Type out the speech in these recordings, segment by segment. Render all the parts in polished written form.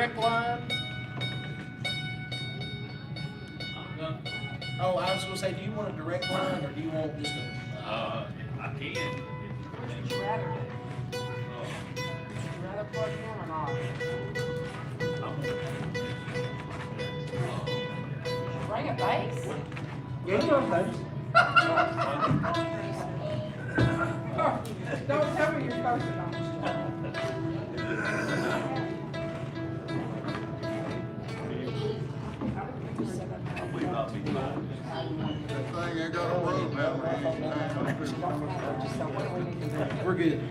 direct line? Oh, I was gonna say, do you want a direct line or do you want just a? I can. Would you rather do? Would you rather plug in or not? Bring a base? Yeah, you know, baby. Don't tell me you're supposed to. That thing ain't got a road now. We're good.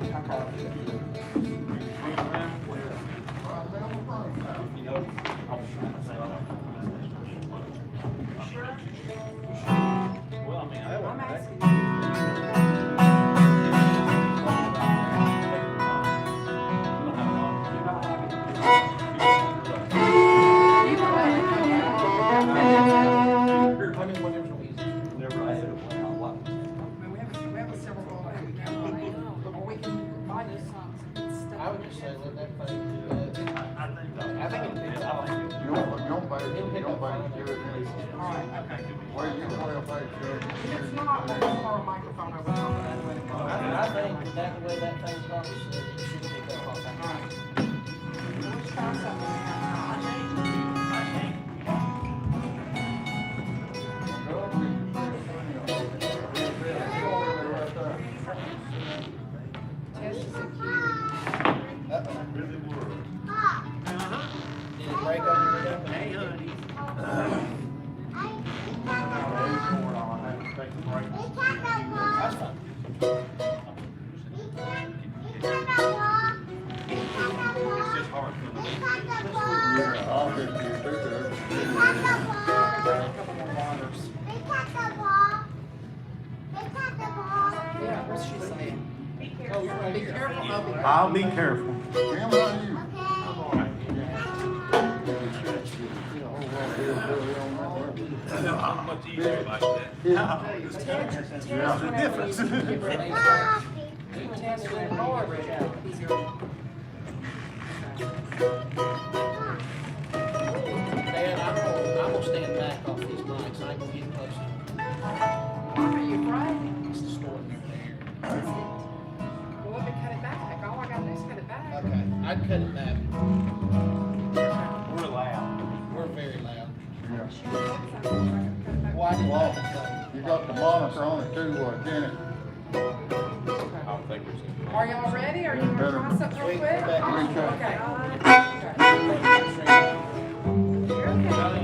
Well, I mean, I I'm would. asking you. You can let it come down. I mean, whatever's easy. Never had it. We have a several going on. We can run it, or we can buy you some I would just say let that thing do that. I think it'd be fine. You don't pay, you don't pay to do it. All right. Well, you can well pay to do it. If it's not, we'll just throw a microphone over top of that and let it go. I think that the way that thing's probably set, it shouldn't be that hot. All right. Let's try something. Test is a key. Really would. Did it break over your up? Hey, honey. That's fine. It's just hard for me. Yeah, I'll get you to do that. A couple more waters. Yeah, what's she saying? Oh, you're right Be here. careful, Moby. I'll be careful. Damn right you. I'm all right. Much easier like that. There's a difference. Test with a bar right out. Easier. Dad, I'm gonna stand back off these mics. I ain't gonna get close. Are you afraid? It's the story. Well, let me cut it back. All I gotta do is cut it back. Okay, I'd cut it back. We're loud. We're very loud. Yeah. Why did Well, that? you got the monitor on it too, Janet. I don't think there's any. Are y'all ready? Are you gonna try something real Wait, quick? go back. Okay. You're okay.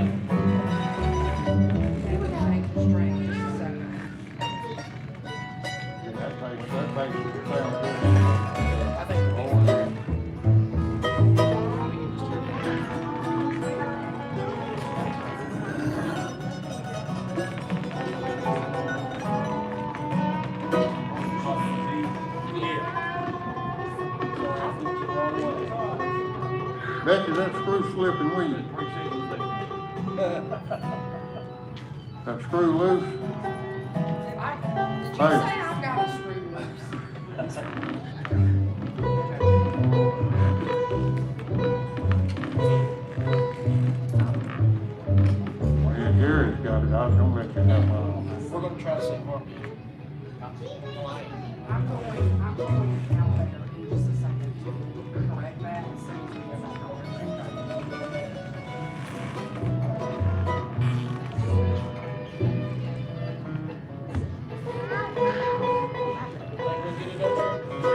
It would change the string in just a second. That makes it sound good. I think we're all there. We can just turn it down. Becky, that screw slipping with you. That screw loose? Did you say Hey. I've got a screw loose? Well, yeah, Gary's got it. I was gonna let you have mine. We're gonna try to sing harmony. I'm going to count there in just a second to correct that and see if we have a We'll get it over.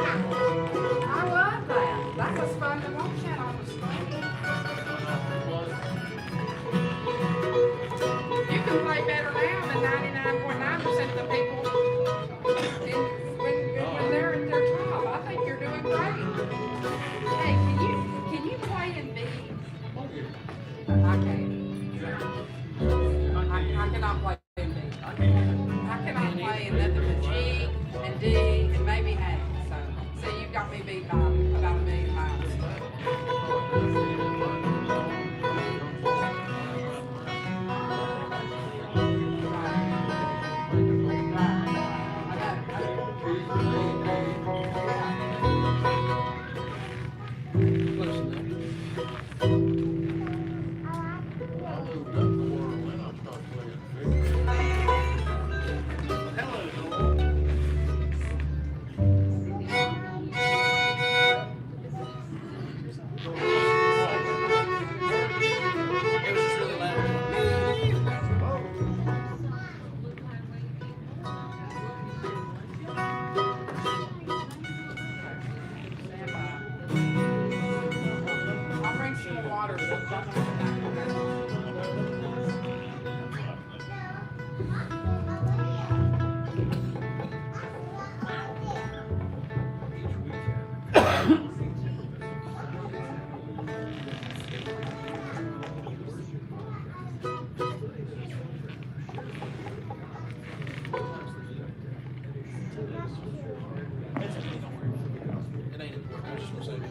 so to me.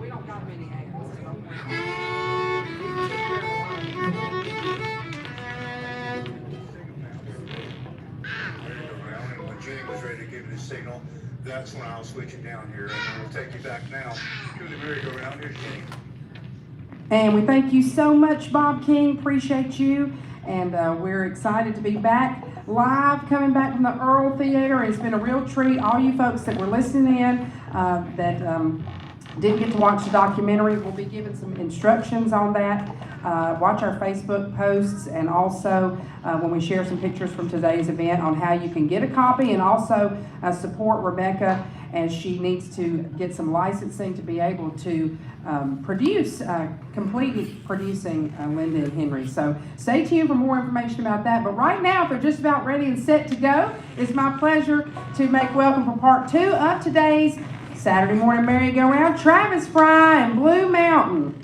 We don't got many ads. Around, and when Jenny was ready to give me the signal, that's when I'll switch it down here, and we'll take you back now to the merry-go-round. Here's Jenny. And we thank you so much, Bob King. Appreciate you. And we're excited to be back live, coming back from the Earl Theater. It's been a real treat. All you folks that were listening in that didn't get to watch the documentary, we'll be giving some instructions on that. Watch our Facebook posts, and also when we share some pictures from today's event on how you can get a copy, and also support Rebecca as she needs to get some licensing to be able to produce, completely producing Linda and Henry. So stay tuned for more information about that. But right now, if they're just about ready and set to go, it's my pleasure to make welcome for part 2 of today's Saturday morning merry-go-round, Travis Fry and Blue Mountain.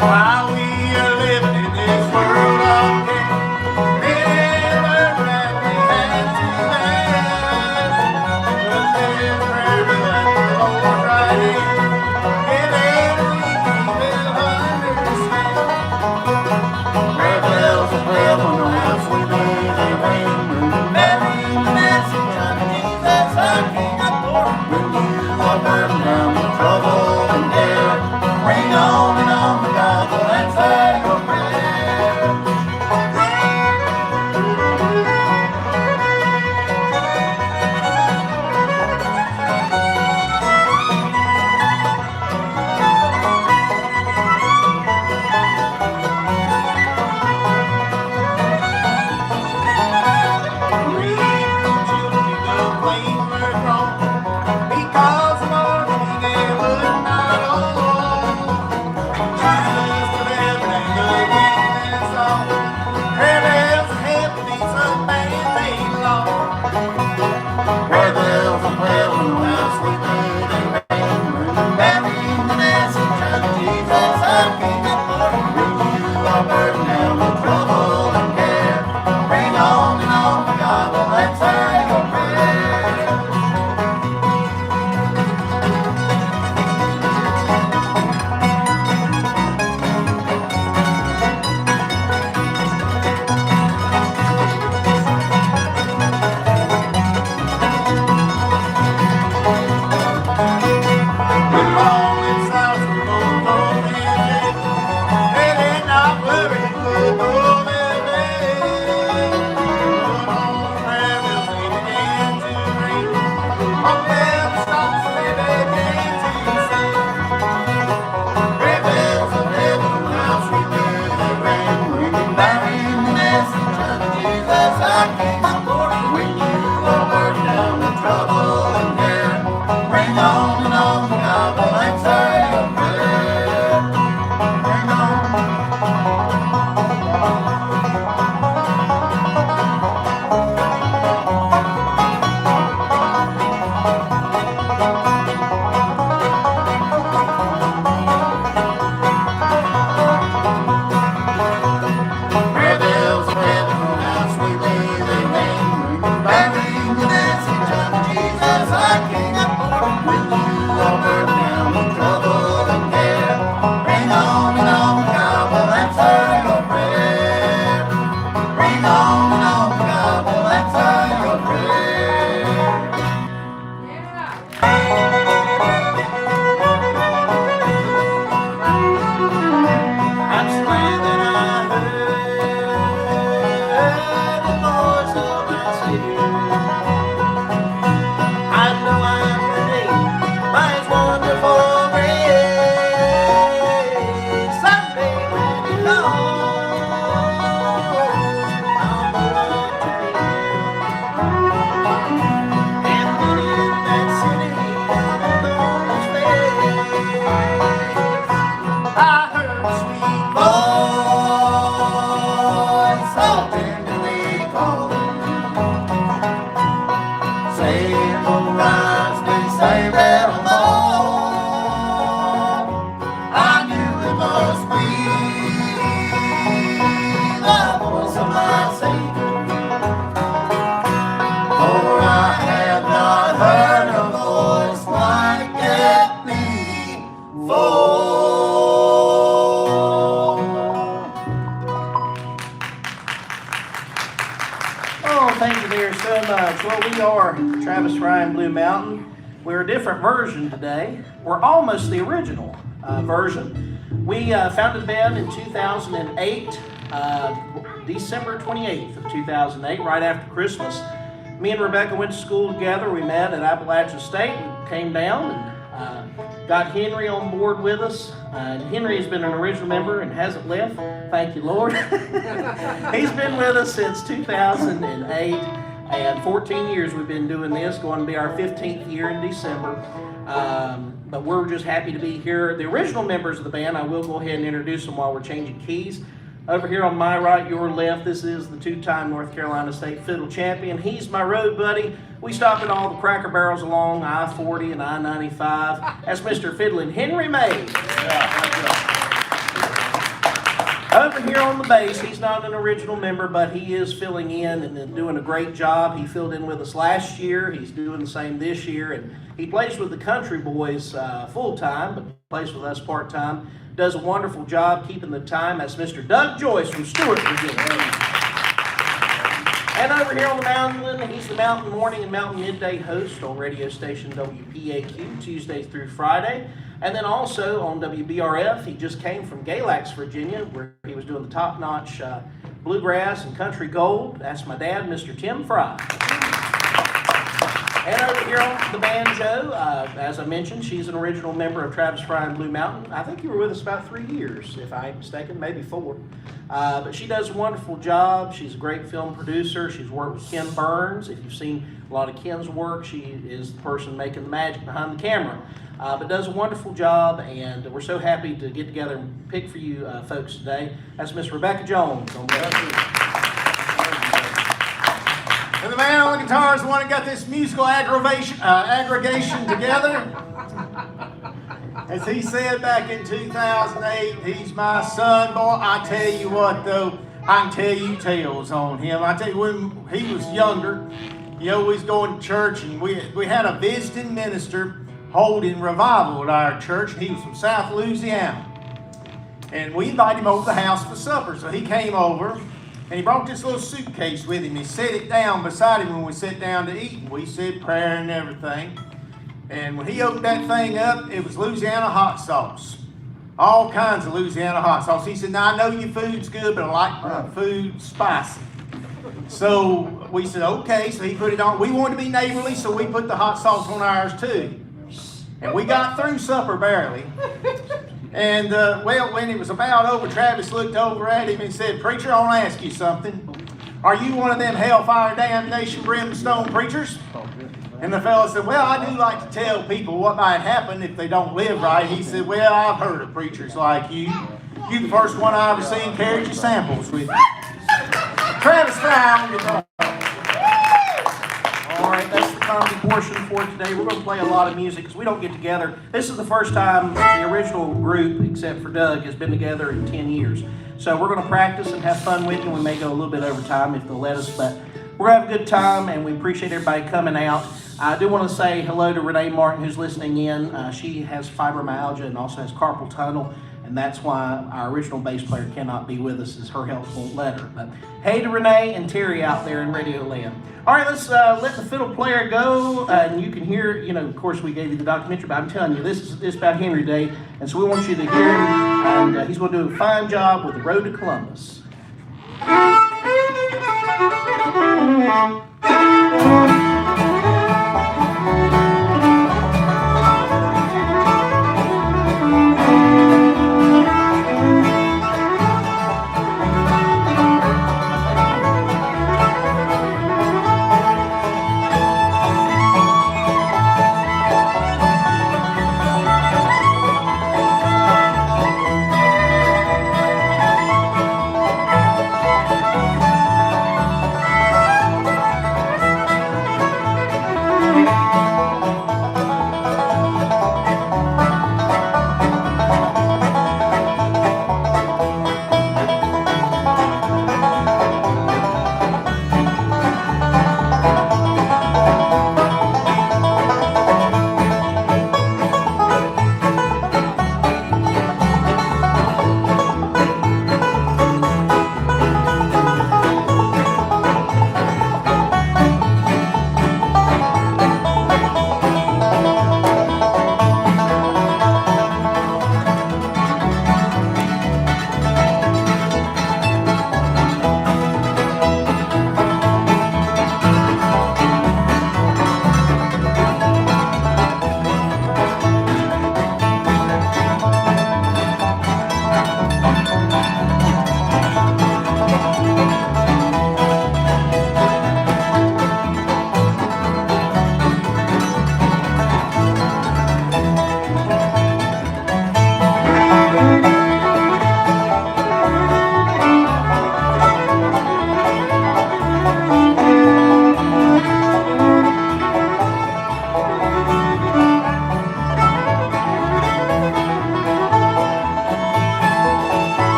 While we are living in this world of pain, never have we had to laugh. But there's forever that the Lord right in. Travis Fry and Blue Mountain. We're a different version today. We're almost the original version. We founded the band in 2008, December 28th of 2008, right after Christmas. Me and Rebecca went to school together. We met at Appalachian State and came down and got Henry on board with us. Henry has been an original member and hasn't left. Thank you, Lord. He's been with us since 2008, and 14 years we've been doing this, going to be our 15th year in December. But we're just happy to be here. The original members of the band, I will go ahead and introduce them while we're changing keys. Over here on my right, your left, this is the two-time North Carolina State Fiddle Champion. He's my road buddy. We stop at all the Cracker Barrels along I-40 and I-95. That's Mr. Fiddling Henry May. Over here on the bass, he's not an original member, but he is filling in and doing a great job. He filled in with us last year. He's doing the same this year. And he plays with the Country Boys full-time, but plays with us part-time. Does a wonderful job keeping the time. That's Mr. Doug Joyce from Stewart, Virginia. And over here on the mountain, he's the Mountain Morning and Mountain Midday host on radio station WPAQ, Tuesday through Friday. And then also on WBRF, he just came from Galax, Virginia, where he was doing the top-notch bluegrass and country gold. That's my dad, Mr. Tim Fry. And over here on the banjo, as I mentioned, she's an original member of Travis Fry and Blue Mountain. I think you were with us about 3 years, if I ain't mistaken, maybe 4. But she does a wonderful job. She's a great film producer. She's worked with Ken Burns. If you've seen a lot of Ken's work, she is the person making the magic behind the camera. But does a wonderful job, and we're so happy to get together and pick for you folks today. That's Miss Rebecca Jones on And the man on the guitar is the one that got this musical aggregation together. As he said back in 2008, he's my son, boy. I tell you what, though, I can tell you tales on him. I tell you, when he was younger, he always going to church, and we had a visiting minister holding revival at our church. He was from South Louisiana. And we invited him over to the house for supper. So he came over, and he brought this little suitcase with him. He set it down beside him when we sat down to eat. And we said prayer and everything. And when he opened that thing up, it was Louisiana hot sauce. All kinds of Louisiana hot sauce. He said, now I know your food's good, but I like my food spicy. So we said, okay. So he put it on. We wanted to be neighborly, so we put the hot sauce on ours too. And we got through supper barely. And, well, when it was about over, Travis looked over at him and said, preacher, I want to ask you something. Are you one of them hellfire damnation brimstone preachers? And the fellow said, well, I do like to tell people what might happen if they don't live right. He said, well, I've heard of preachers like you. You the first one I ever seen carried your samples with you. Travis Fry. All right, that's the comedy portion for today. We're going to play a lot of music because we don't get together. This is the first time the original group, except for Doug, has been together in 10 years. So we're going to practice and have fun with you. We may go a little bit over time if they'll let us, but we're going to have a good time, and we appreciate everybody coming out. I do want to say hello to Renee Martin, who's listening in. She has fibromyalgia and also has carpal tunnel, and that's why our original bass player cannot be with us, as her health won't let her. But hey to Renee and Terry out there in Radio Land. All right, let's let the fiddle player go, and you can hear, of course we gave you the documentary, but I'm telling you, this is about Henry Day, and so we want you to hear him, and he's going to do a fine job with the Road to Columbus.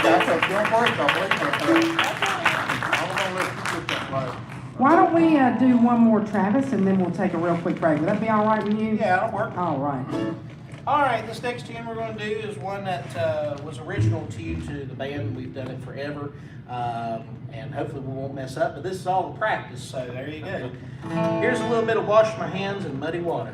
got your first off, wait a minute. I'm gonna let you get that right. Why don't we do one more, Travis, and then we'll take a real quick break. Would that be all right with you? Yeah, that'll work. All right. All right, this next tune we're going to do is one that was original to the band. We've done it forever, and hopefully we won't mess up. But this is all the practice, so there you go. Here's a little bit of Wash My Hands in Muddy Water.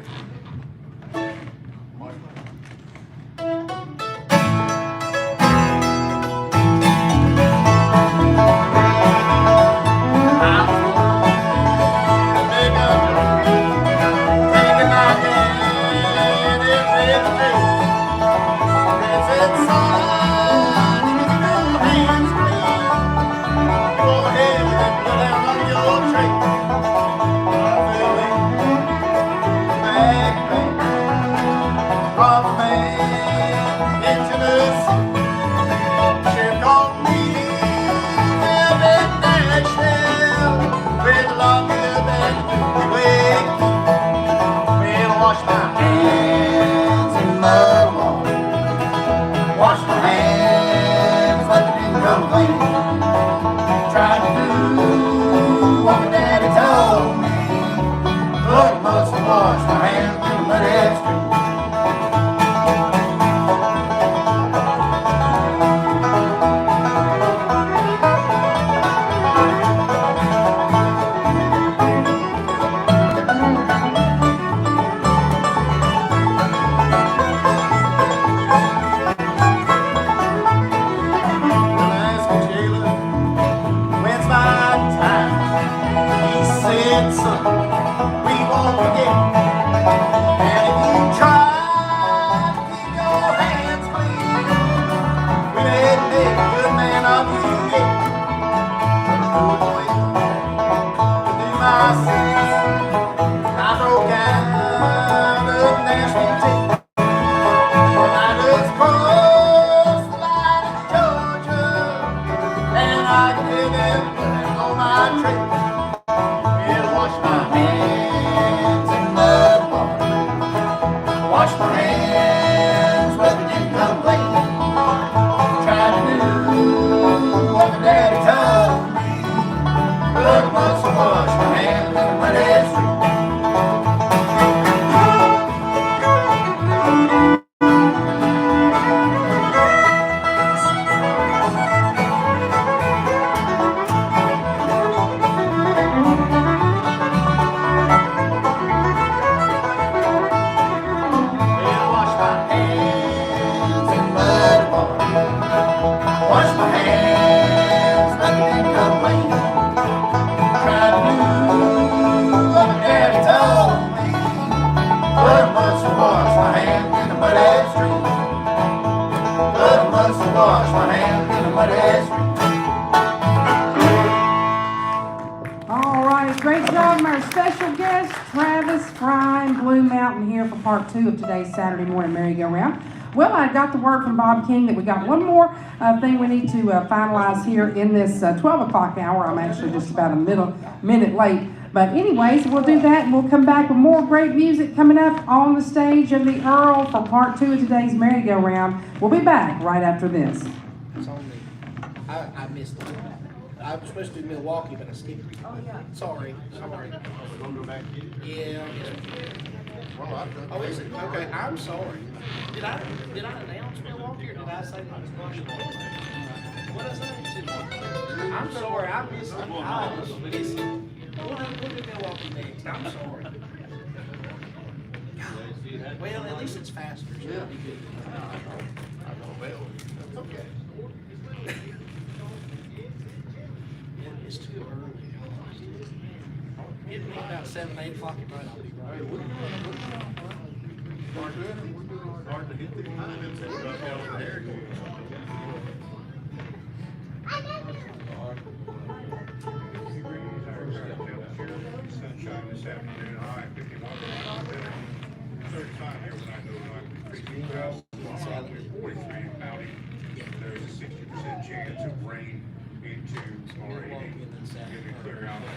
Part 2 of today's Saturday morning merry-go-round. Well, I got the word from Bob King that we got one more thing we need to finalize here in this 12 o'clock hour. I'm actually just about a minute late. But anyways, we'll do that and we'll come back with more great music coming up on the stage of the Earl for Part 2 of today's merry-go-round. We'll be back right after this. It's on me. I missed it. I was supposed to do Milwaukee, but I skipped it. Oh, yeah. Sorry. Yeah. Oh, is it? Okay, I'm sorry. Did I announce Milwaukee or did I say that was Washington? What did I say? I'm sorry, I missed it. I was missing it. We'll do Milwaukee next. I'm sorry. God. Well, at least it's faster, so it'll be good. Okay. It's too early. It'll be about 7, 8 o'clock at night. I'll be right. Hard to hit the Sunshine this afternoon, high 51. 35 here when I go 43 cloudy. There's a 60% chance of rain into tomorrow evening. Getting clear out on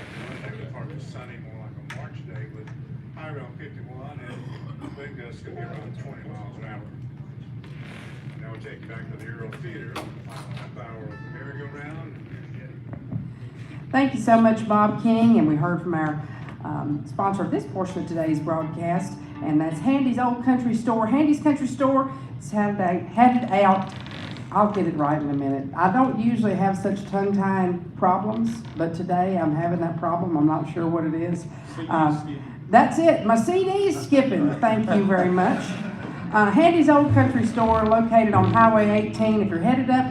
Monday, part of sunny, more like a March day, with high around 51 and wind gusts could be around 20 miles an hour. now we'll take you back to the Earl Theater, final half hour of the merry-go-round. Thank you so much, Bob King, and we heard from our sponsor of this portion of today's broadcast, and that's Handy's Old Country Store. Handy's Country Store is headed out. I'll get it right in a minute. I don't usually have such tongue-tying problems, but today I'm having that problem. I'm not sure what it is. That's it. My CD is skipping. Thank you very much. Handy's Old Country Store, located on Highway 18. If you're headed up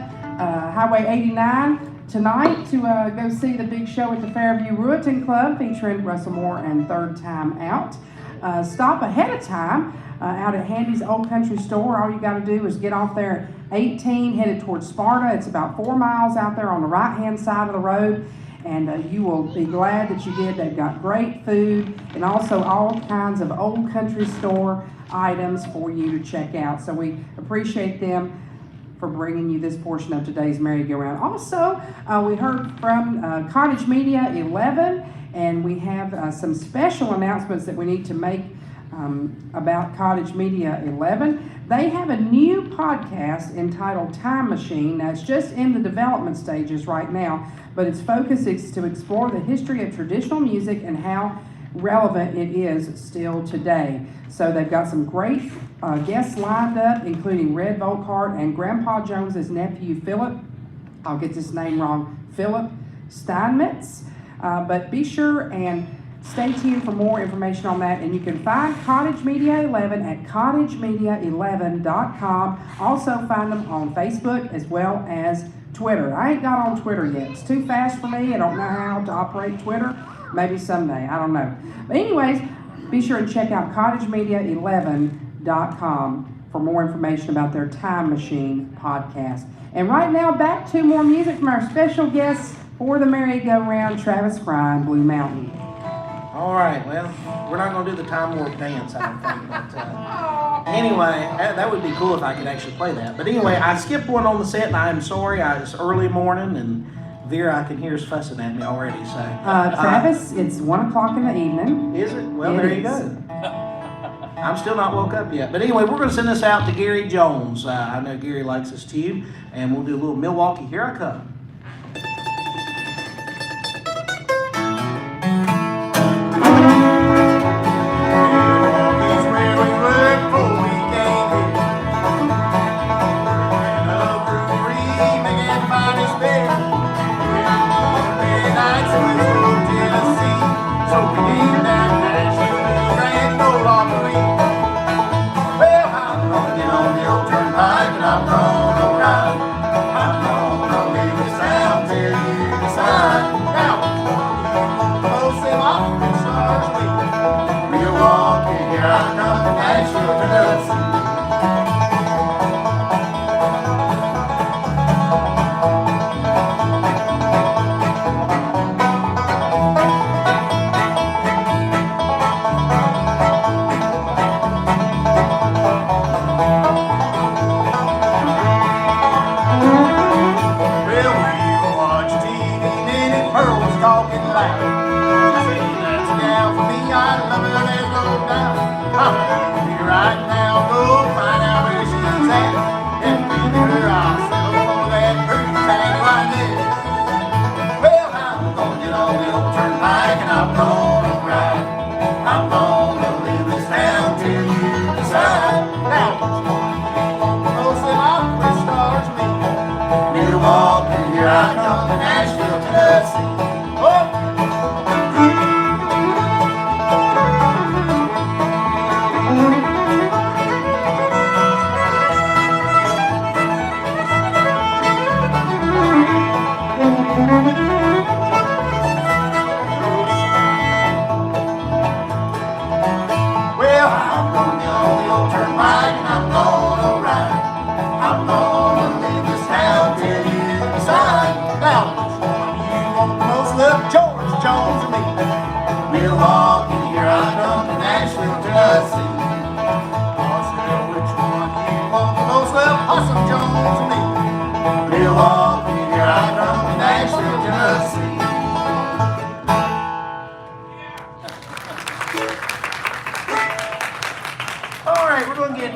Highway 89 tonight to go see the big show at the Fairview Rueting Club featuring Russell Moore and Third Time Out, stop ahead of time out at Handy's Old Country Store. All you got to do is get off there at 18, headed towards Sparta. It's about 4 miles out there on the right-hand side of the road, and you will be glad that you did. They've got great food and also all kinds of old country store items for you to check out. So we appreciate them for bringing you this portion of today's merry-go-round. Also, we heard from Cottage Media 11, and we have some special announcements that we need to make about Cottage Media 11. They have a new podcast entitled Time Machine. Now, it's just in the development stages right now, but its focus is to explore the history of traditional music and how relevant it is still today. So they've got some great guests lined up, including Red Volkart and Grandpa Jones's nephew, Philip. I'll get this name wrong, Philip Steinmetz. But be sure and stay tuned for more information on that. And you can find Cottage Media 11 at cottagemedia11.com. Also find them on Facebook as well as Twitter. I ain't got on Twitter yet. It's too fast for me. I don't know how to operate Twitter. Maybe someday. I don't know. But anyways, be sure and check out cottagemedia11.com for more information about their Time Machine podcast. And right now, back to more music from our special guests for the merry-go-round, Travis Fry and Blue Mountain. All right, well, we're not going to do the Time Warp dance, I don't think, but anyway, that would be cool if I could actually play that. But anyway, I skipped one on the set, and I am sorry. It's early morning, and Vera, I can hear, is fussing at me already. So, Travis, it's 1 o'clock in the evening. Is it? Well, It there you is. go. I'm still not woke up yet. But anyway, we're going to send this out to Gary Jones. I know Gary likes this tune, and we'll do a little Milwaukee, Here I Come.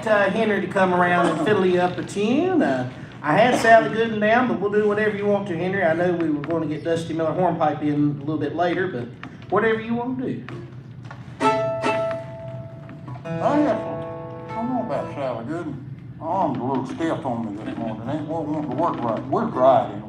get Henry to come around and fiddle you up a tune. I had Sally Gooden down, but we'll do whatever you want to, Henry. I know we were going to get Dusty Miller Hornpipe in a little bit later, but whatever you want to do. I don't know about Sally Gooden. Arm's a little stiff on me this morning. Ain't wanting to work right. We're dry anyway.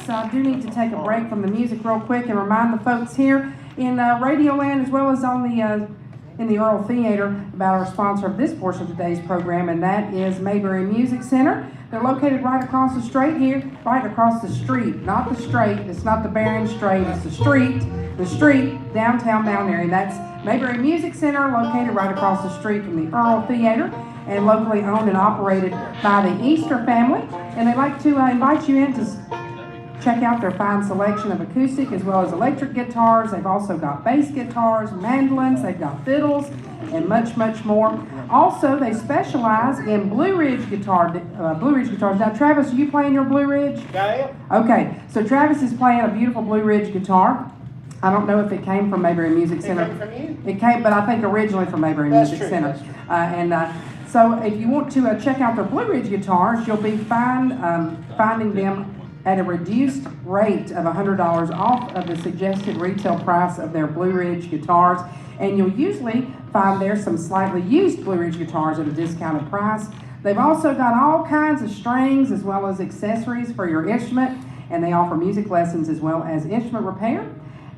folks, I do need to take a break from the music real quick and remind the folks here in Radio Land as well as on the in the Earl Theater about our sponsor of this portion of today's program, and that is Mayberry Music Center. They're located right across the street here, right across the street, not the straight. It's not the Barron Strait, it's the street, downtown Mount Airy. That's Mayberry Music Center, located right across the street from the Earl Theater, and locally owned and operated by the Easter family. And they'd like to invite you in to check out their fine selection of acoustic as well as electric guitars. They've also got bass guitars, mandolins, they've got fiddles, and much, much more. Also, they specialize in Blue Ridge guitars. Now, Travis, are you playing your Blue Ridge? Yeah. Okay, so Travis is playing a beautiful Blue Ridge guitar. I don't know if it came from Mayberry Music Center. It came from you? It came, but I think originally from Mayberry Music Center. That's true. So if you want to check out their Blue Ridge guitars, you'll be finding them at a reduced rate of $100 off of the suggested retail price of their Blue Ridge guitars. And you'll usually find there some slightly used Blue Ridge guitars at a discounted price. They've also got all kinds of strings as well as accessories for your instrument, and they offer music lessons as well as instrument repair.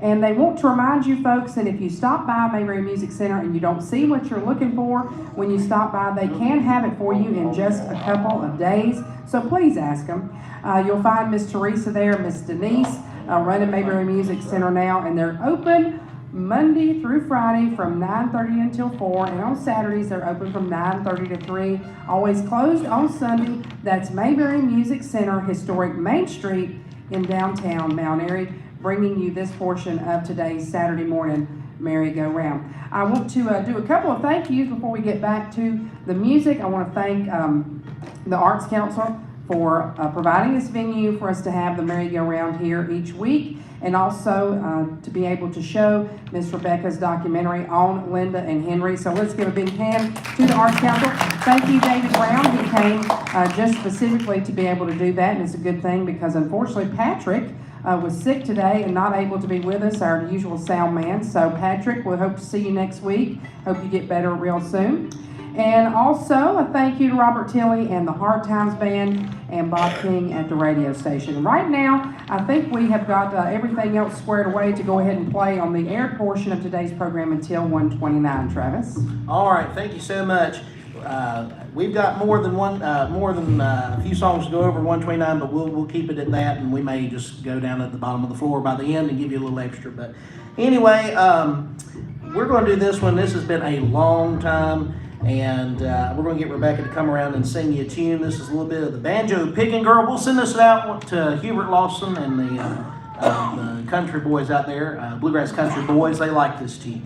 And they want to remind you folks that if you stop by Mayberry Music Center and you don't see what you're looking for when you stop by, they can have it for you in just a couple of days. So please ask them. You'll find Miss Teresa there, Miss Denise, running Mayberry Music Center now, and they're open Monday through Friday from 9:30 until 4, and on Saturdays they're open from 9:30 to 3. Always closed on Sunday. That's Mayberry Music Center, historic Main Street in downtown Mount Airy, bringing you this portion of today's Saturday morning merry-go-round. I want to do a couple of thank yous before we get back to the music. I want to thank the Arts Council for providing this venue for us to have the merry-go-round here each week, and also to be able to show Miss Rebecca's documentary on Linda and Henry. So let's give a big hand to the Arts Council. Thank you, David Brown, who came just specifically to be able to do that, and it's a good thing because unfortunately Patrick was sick today and not able to be with us, our usual sound man. So Patrick, we hope to see you next week. Hope you get better real soon. And also a thank you to Robert Tilley and the Hard Times Band and Bob King at the radio station. Right now, I think we have got everything else squared away to go ahead and play on the air portion of today's program until 1:29. Travis. All right, thank you so much. We've got more than a few songs to go over 129, but we'll keep it at that, and we may just go down at the bottom of the floor by the end and give you a little extra. But anyway, we're going to do this one. This has been a long time, and we're going to get Rebecca to come around and sing you a tune. This is a little bit of the Banjo Picking Girl. We'll send this out to Hubert Lawson and the country boys out there, Bluegrass Country Boys. They like this tune.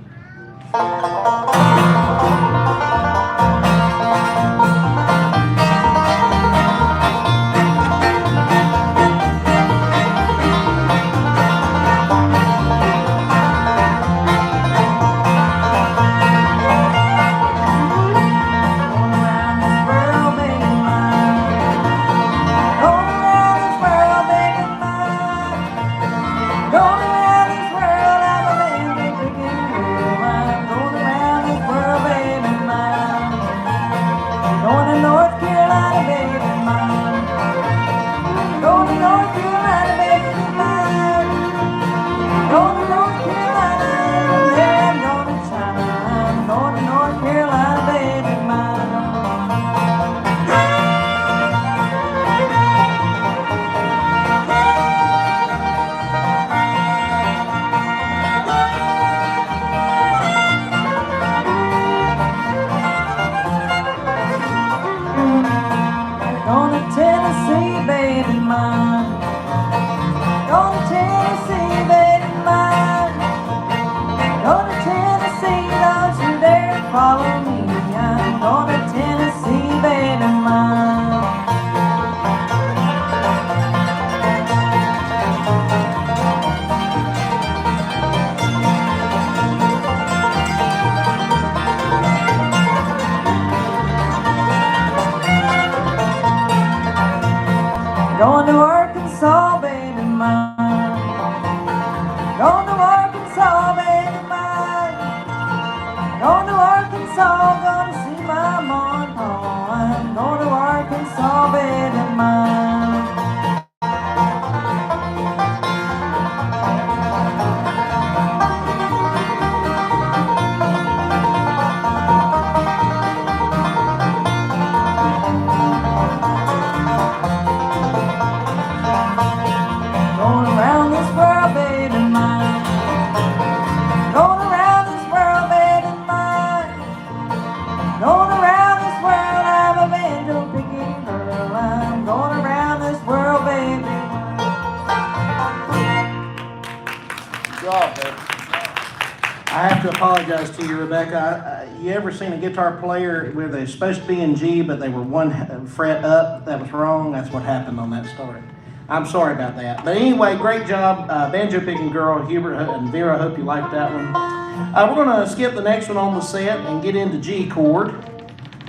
Going to Arkansas, baby mine. Going to Arkansas, baby mine. Going to Arkansas, gonna see my mom and pa. I'm going to Arkansas, baby mine. job, baby. I have to apologize to you, Rebecca. You ever seen a guitar player where they're supposed to be in G, but they were one fret up? That was wrong. That's what happened on that start. I'm sorry about that. But anyway, great job. Banjo picking girl, Hubert and Vera. Hope you liked that one. We're going to skip the next one on the set and get into G chord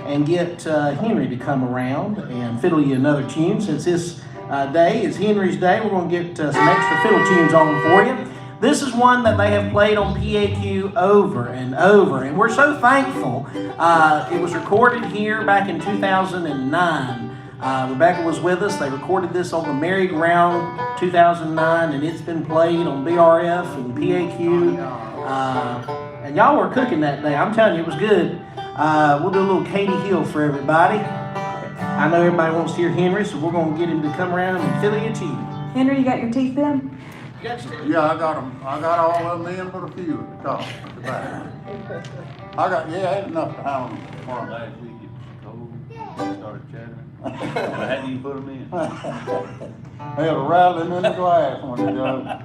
and get Henry to come around and fiddle you another tune. Since this day is Henry's Day, we're going to get some extra fiddle tunes on for you. This is one that they have played on PAQ over and over, and we're so thankful. It was recorded here back in 2009. Rebecca was with us. They recorded this on the Merry Go 2009, and it's been played on BRF and PAQ. And y'all were cooking that day. I'm telling you, it was good. We'll do a little Katie Hill for everybody. I know everybody wants to hear Henry, so we're going to get him to come around and fiddle you a tune. Henry, you got your teeth in? Yeah, I got them. I got all of them in, but a few at the top, at the back. I had enough to handle them tomorrow. Last week it was cold, started chattering, and I hadn't even put them in. They had a rattling in the glass when they done it.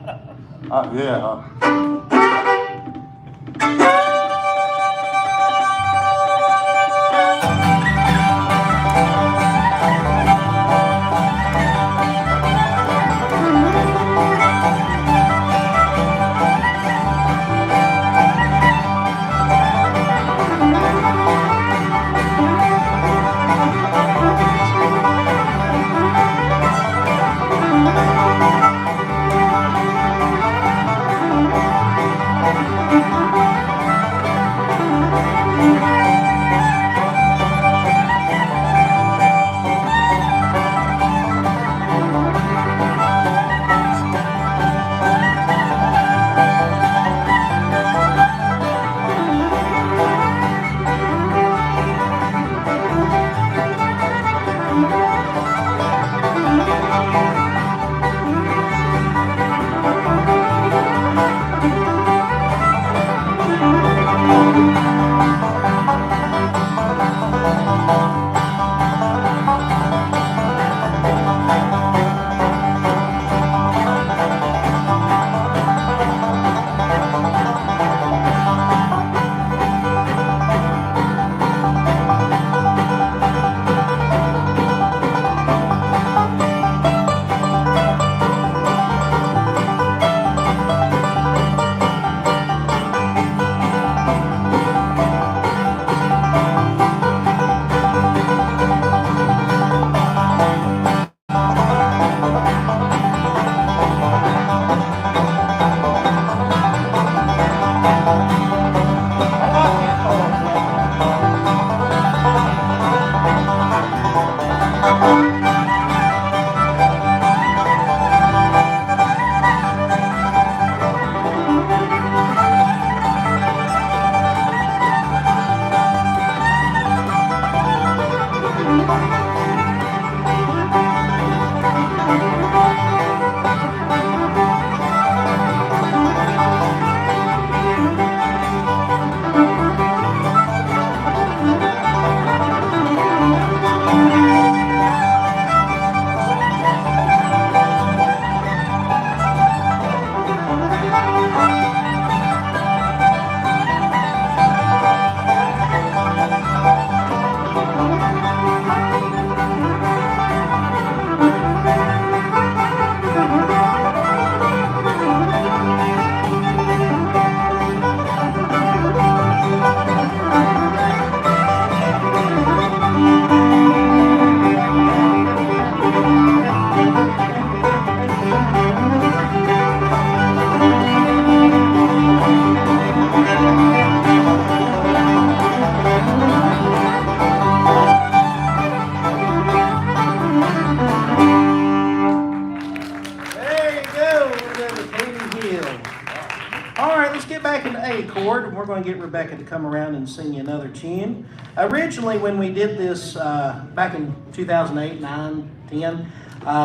chord, and we're going to get Rebecca to come around and sing you another tune. Originally, when we did this back in 2008, 9, 10,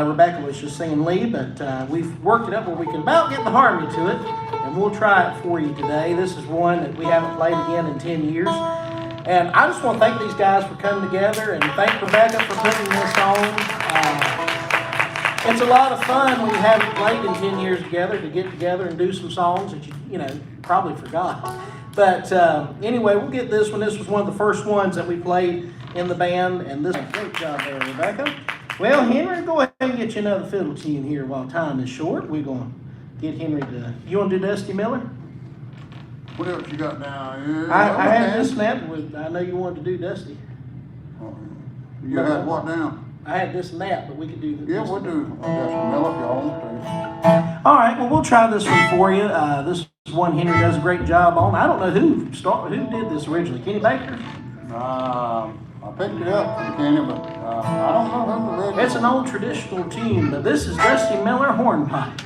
Rebecca was just singing lead, but we've worked it up where we can about get the harmony to it, and we'll try it for you today. This is one that we haven't played again in 10 years. And I just want to thank these guys for coming together, and thank Rebecca for putting this on. It's a lot of fun when you haven't played in 10 years together to get together and do some songs that you probably forgot. But anyway, we'll get this one. This was one of the first ones that we played in the band, and this great job there, Rebecca. Well, Henry, go ahead and get you another fiddle tune here while time is short. We're going to get Henry to. You want to do Dusty Miller? What else you got down here? I had this and that. I know you wanted to do Dusty. You had what down? I had this and that, but we could do. Yeah, we'll do Dusty Miller if y'all want to. All right, well, we'll try this one for you. This is one Henry does a great job on. I don't know who did this originally. Kenny Baker? I picked it up from Kenny, but I don't know who the original. It's an old traditional tune, but this is Dusty Miller Hornpipe.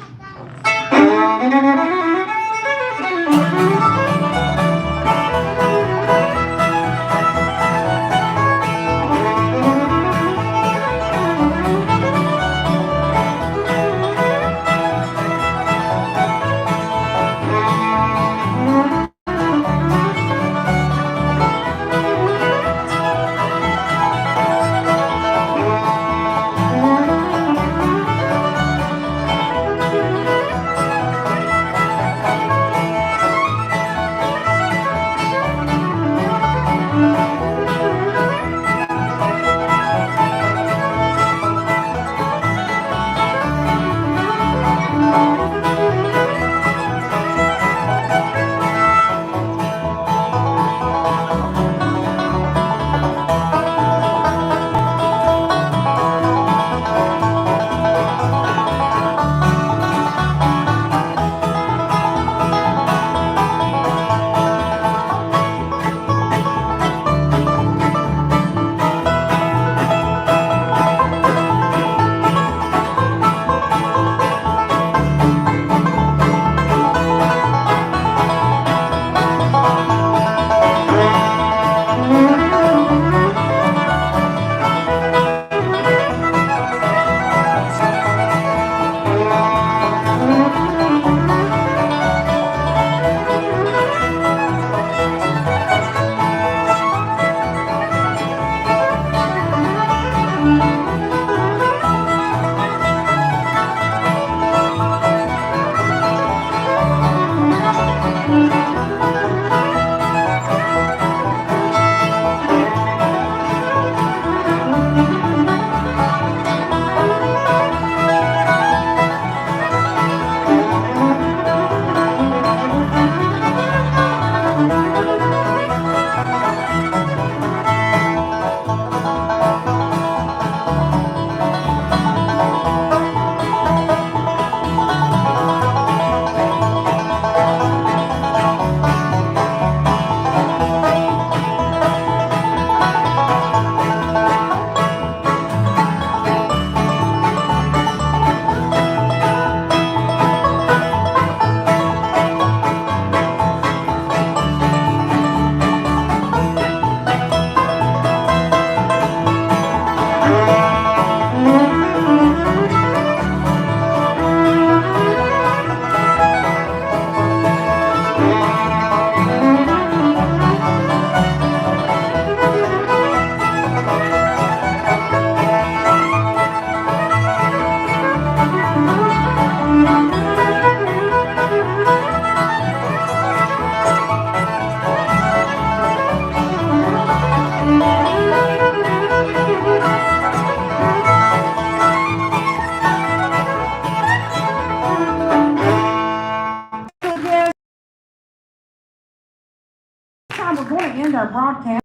We're going to end our broadcast.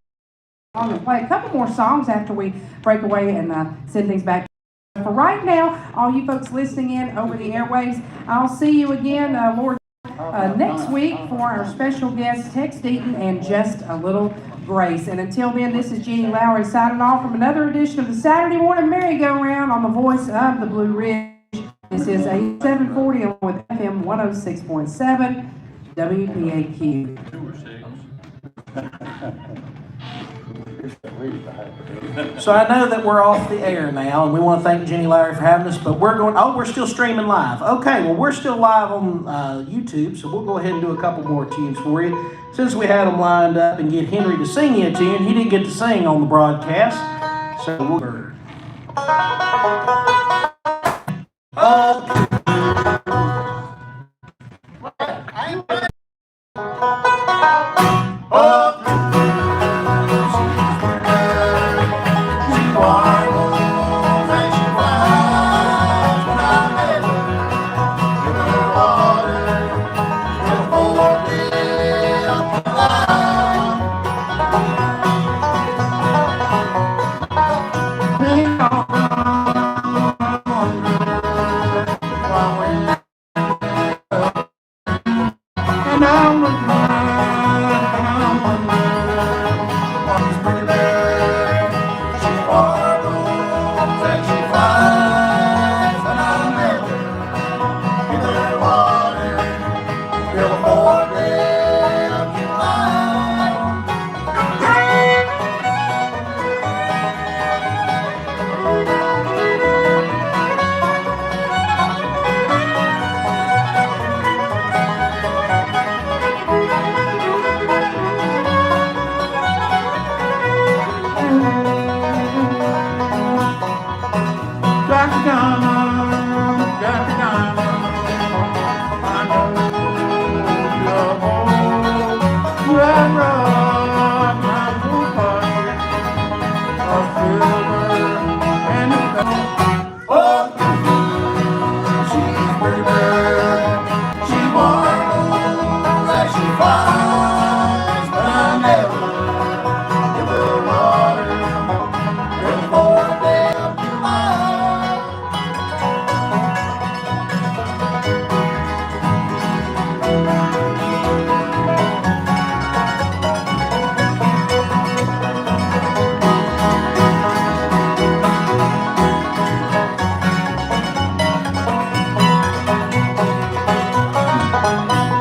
I'm going to play a couple more songs after we break away and send things back. For right now, all you folks listening in over the airwaves, I'll see you again, Lord, next week for our special guests, Tex Deaton and Just a Little Grace. And until then, this is Jeannie Lowry signing off from another edition of the Saturday Morning Merry-Go-Round on the voice of the Blue Ridge. This is 8740 with FM 106.7 WPAQ. 2 or 6. So I know that we're off the air now, and we want to thank Jenny Lowry for having us, but we're still streaming live. Okay, well, we're still live on YouTube, so we'll go ahead and do a couple more tunes for you. Since we had them lined up and get Henry to sing you a tune, he didn't get to sing on the broadcast, so we'll...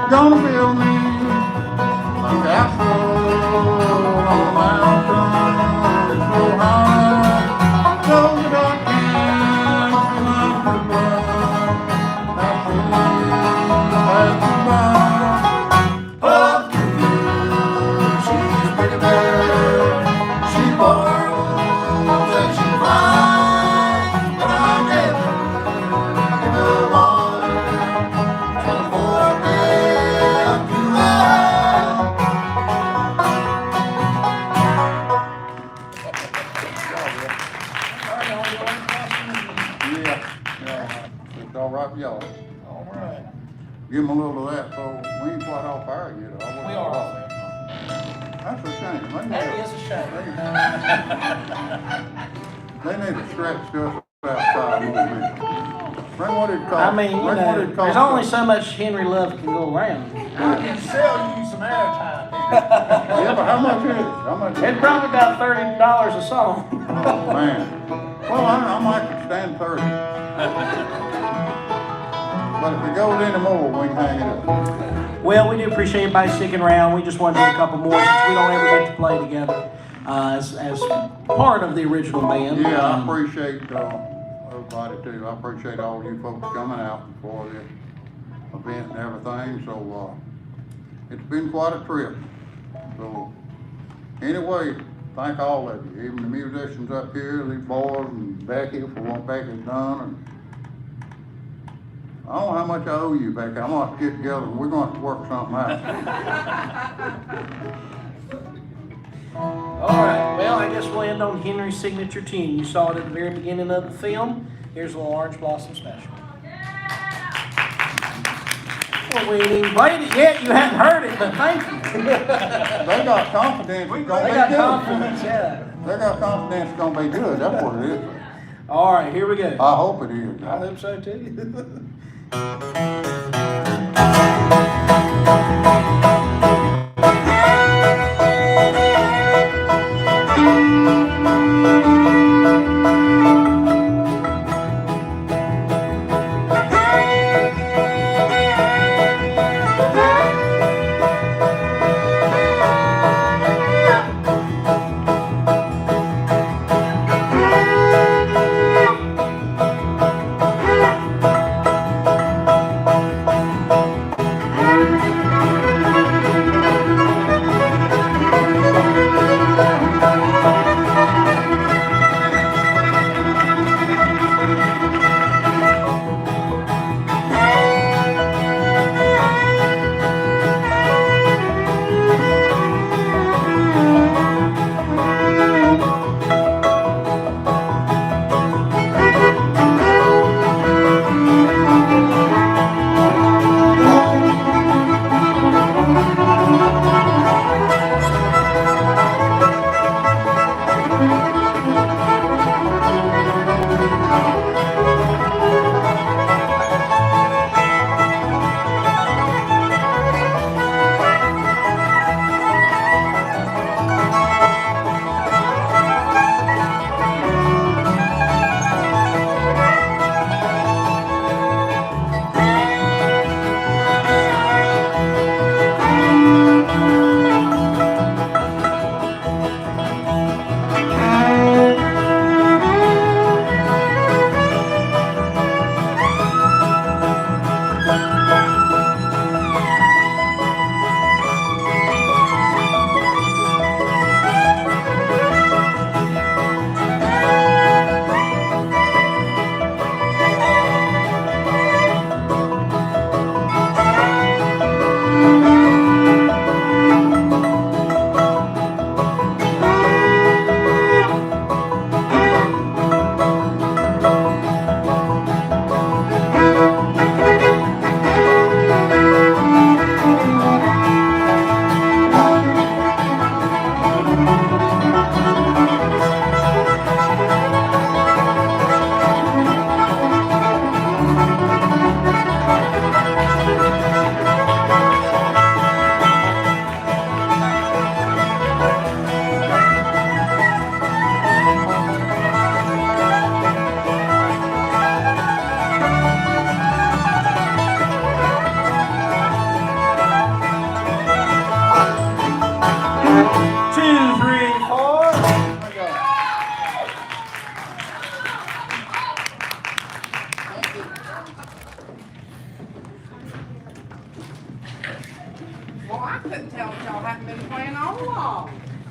Gonna build me a castle on a mountain so high, so that I can climb the ground and see by. Oh, she's pretty bird, she borrows and she flies, but I never in the water till the fourth day of July. Yeah, it's all right with y'all. All right. Give them a little of that, so we ain't quite off air yet. We are off there. That's a shame. That is a shame. They need to stretch stuff outside a little bit. Bring what it costs. I mean, you Bring what know, it costs. there's only so much Henry Love can go around. I can sell you some airtime. Yeah, but how much is it? How much is It's it? probably about $30 a song. Oh, man. Well, I might can stand 30. But if it goes any more, we can hang it up. Well, we do appreciate everybody sticking around. We just wanted to do a couple more since we don't ever get to play together as part of the original band. Yeah, I appreciate everybody too. I appreciate all you folks coming out for this event and everything. So it's been quite a trip. So anyway, thank all of you, even the musicians up here, these boys and Becky for what Becky's done. And I don't know how much I owe you, Becky. I'm gonna have to get together and we're gonna have to work something out. All right, well, I guess we'll end on Henry's signature tune. You saw it at the very beginning of the film. Here's a little Orange Blossom Special. Well, we ain't even played it yet. You hadn't heard it, but thank you. They got confidence it's gonna They be got good. confidence, yeah. They got confidence it's gonna be good. That's what it is. All right, here we go. I hope it is. I hope so too. Two, three, four. Well, I couldn't tell if y'all hadn't been playing all along.